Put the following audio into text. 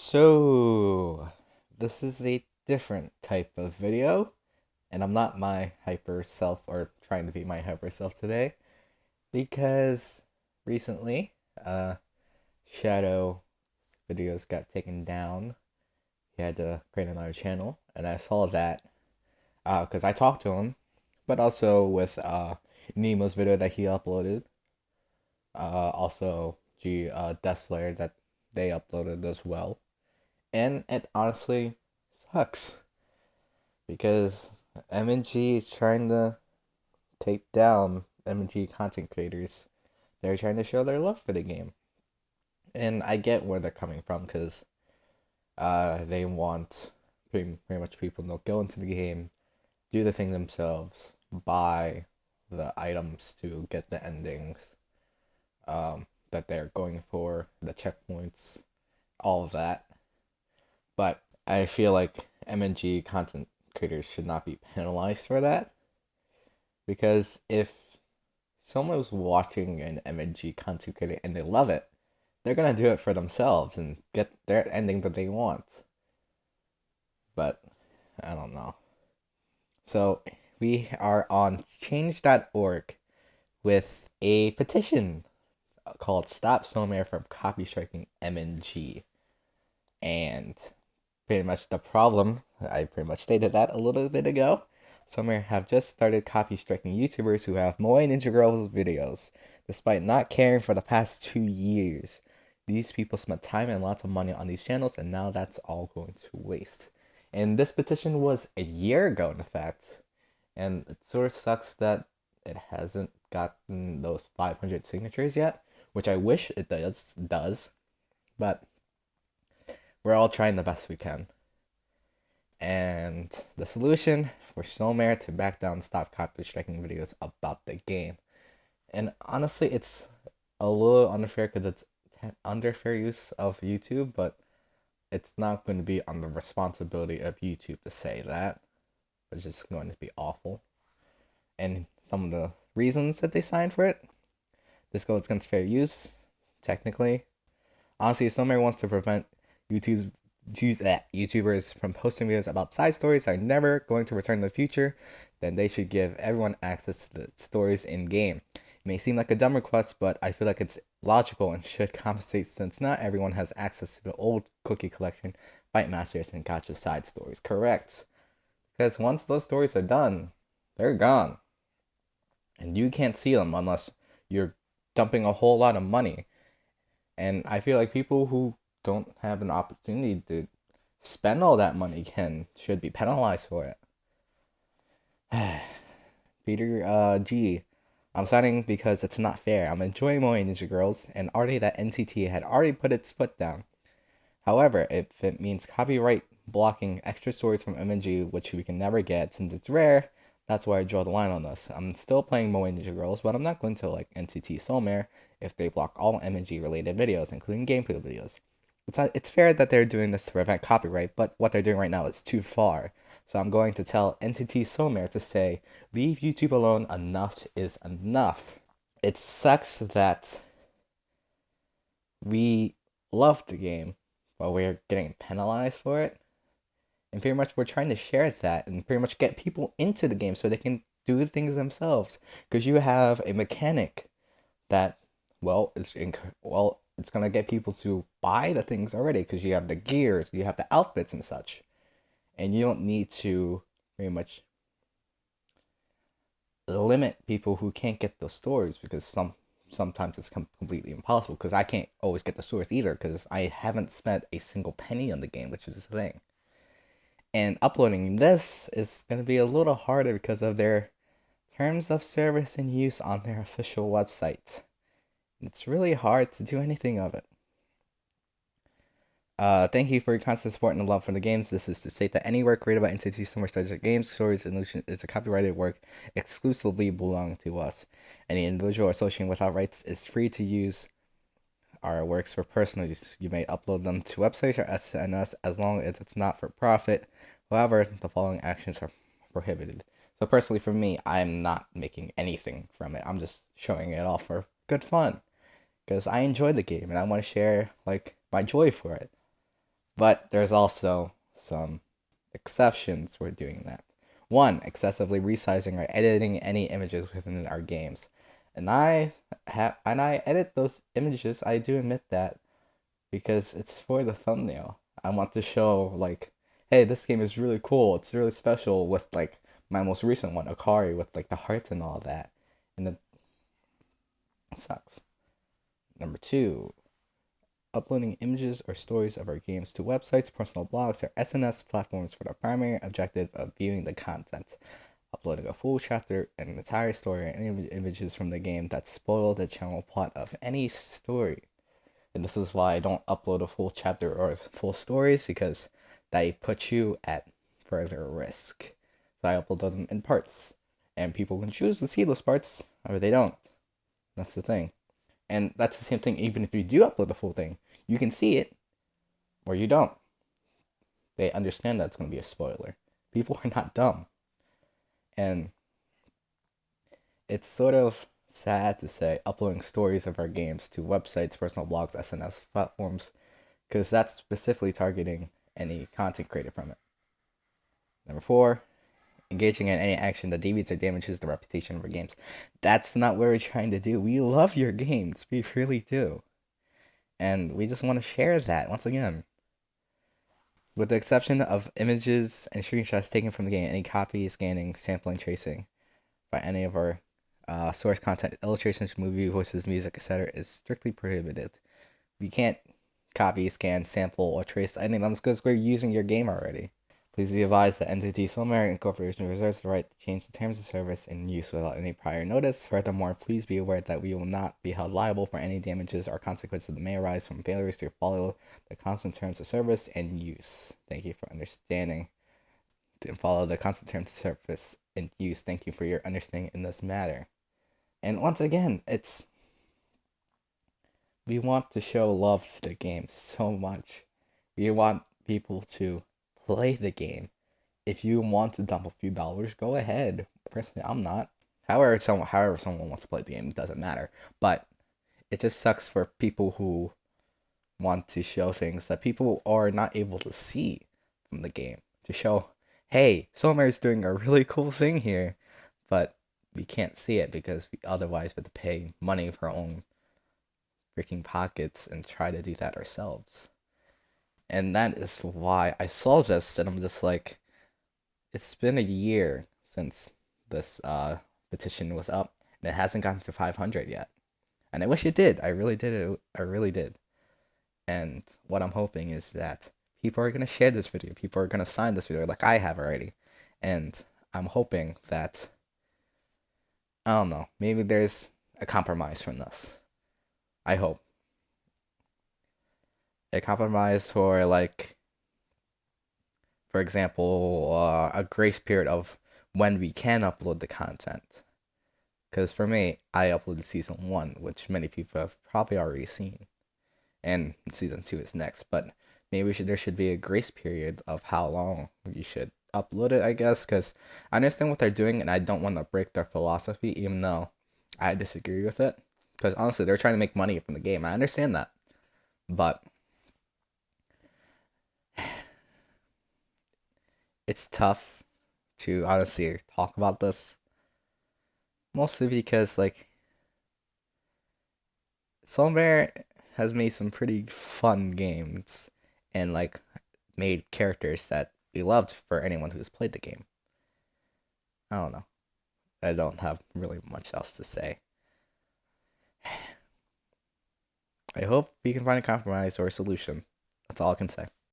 So, this is a different type of video, and I'm not my hyper self or trying to be my hyper self today because recently, Shadow videos got taken down. He had to create another channel, and I saw that because I talked to him, but also with Nemo's video that he uploaded, also Death Slayer that they uploaded as well. And it honestly sucks because MNG is trying to take down MNG content creators. They're trying to show their love for the game. And I get where they're coming from because they want pretty much people to go into the game, do the thing themselves, buy the items to get the endings that they're going for, the checkpoints, all of that. But I feel like MNG content creators should not be penalized for that. Because if someone is watching an MNG content creator and they love it, they're gonna do it for themselves and get their ending that they want. But I don't know. So we are on change.org with a petition called Stop Snowmare from Copy Striking MNG. And pretty much the problem, I pretty much stated that a little bit ago. Some have just started copy striking YouTubers who have Moe Ninja Girls videos, despite not caring for the past 2 years. These people spent time and lots of money on these channels, and now that's all going to waste. And this petition was a year ago, in fact. And it sort of sucks that it hasn't gotten those 500 signatures yet, which I wish it does. But we're all trying the best we can. And the solution for Snowmare to back down and stop copy striking videos about the game. And honestly, it's a little unfair because it's under fair use of YouTube, but it's not going to be on the responsibility of YouTube to say that. It's just going to be awful. And some of the reasons that they signed for it, this goes against fair use, technically. Honestly, Snowmare wants to prevent YouTubers from posting videos about side stories that are never going to return in the future, then they should give everyone access to the stories in game. It may seem like a dumb request, but I feel like it's logical and should compensate since not everyone has access to the old cookie collection, Fight Masters, and Gotcha side stories. Correct. Because once those stories are done, they're gone. And you can't see them unless you're dumping a whole lot of money. And I feel like people who don't have an opportunity to spend all that money should be penalized for it. Peter G. I'm signing because it's not fair. I'm enjoying Moe Ninja Girls and already that NCT had already put its foot down. However, if it means copyright blocking extra stories from MNG, which we can never get since it's rare, that's where I draw the line on this. I'm still playing Moe Ninja Girls, but I'm not going to like NCT Soulmare if they block all MNG related videos, including gameplay videos. It's fair that they're doing this to prevent copyright, but what they're doing right now is too far. So I'm going to tell Entity Soulmare to say, leave YouTube alone, enough is enough. It sucks that we love the game, but we're getting penalized for it. And pretty much we're trying to share that and pretty much get people into the game so they can do things themselves. Because you have a mechanic that, it's gonna get people to buy the things already because you have the gears, you have the outfits and such, and you don't need to very much limit people who can't get those stories because sometimes it's completely impossible because I can't always get the stories either because I haven't spent a single penny on the game, which is the thing. And uploading this is going to be a little harder because of their terms of service and use on their official website. It's really hard to do anything of it. Thank you for your constant support and love for the games. This is to state that any work created by entities somewhere such as games, stories, and illusions is a copyrighted work exclusively belong to us. Any individual associated without rights is free to use our works for personal use. You may upload them to websites or SNS as long as it's not for profit. However, the following actions are prohibited. So personally for me, I'm not making anything from it. I'm just showing it off for good fun because I enjoy the game and I want to share like my joy for it. But there's also some exceptions for doing that. One, excessively resizing or editing any images within our games. And I edit those images, I do admit that, because it's for the thumbnail. I want to show like, hey, this game is really cool. It's really special with like my most recent one, Akari, with like the hearts and all that. And it sucks. Number two, uploading images or stories of our games to websites, personal blogs, or SNS platforms for the primary objective of viewing the content. Uploading a full chapter, an entire story, or any images from the game that spoil the general plot of any story. And this is why I don't upload a full chapter or full stories, because that puts you at further risk. So I upload them in parts. And people can choose to see those parts, or they don't. That's the thing. And that's the same thing even if you do upload the full thing. You can see it, or you don't. They understand that it's going to be a spoiler. People are not dumb. And it's sort of sad to say uploading stories of our games to websites, personal blogs, SNS platforms, because that's specifically targeting any content created from it. Number four, engaging in any action that deviates or damages the reputation of our games. That's not what we're trying to do. We love your games. We really do. And we just want to share that once again. With the exception of images and screenshots taken from the game, any copy, scanning, sampling, tracing by any of our source content, illustrations, movie voices, music, etc. is strictly prohibited. We can't copy, scan, sample, or trace any of them because we're using your game already. Please be advised that NTT Solmeric Incorporation reserves the right to change the terms of service and use without any prior notice. Furthermore, please be aware that we will not be held liable for any damages or consequences that may arise from failures to follow the constant terms of service and use. Thank you for understanding and follow the constant terms of service and use. Thank you for your understanding in this matter. And once again, we want to show love to the game so much. We want people to play the game. If you want to dump a few dollars, go ahead. Personally, I'm not. However, someone wants to play the game, it doesn't matter. But it just sucks for people who want to show things that people are not able to see from the game. To show, hey, Soulmare is doing a really cool thing here, but we can't see it because we otherwise would pay money for our own freaking pockets and try to do that ourselves. And that is why I saw this and I'm just like, it's been a year since this petition was up and it hasn't gotten to 500 yet. And I wish it did. I really did. I really did. And what I'm hoping is that people are going to share this video. People are going to sign this video like I have already. And I'm hoping that, I don't know, maybe there's a compromise from this. I hope. A compromise for, like, for example, a grace period of when we can upload the content. Because for me, I uploaded season 1, which many people have probably already seen. And season 2 is next. But maybe there should be a grace period of how long you should upload it, I guess. Because I understand what they're doing and I don't want to break their philosophy, even though I disagree with it. Because honestly, they're trying to make money from the game. I understand that. But it's tough to honestly talk about this. Mostly because, like, Solmare has made some pretty fun games and, like, made characters that we loved for anyone who's played the game. I don't know. I don't have really much else to say. I hope we can find a compromise or a solution. That's all I can say.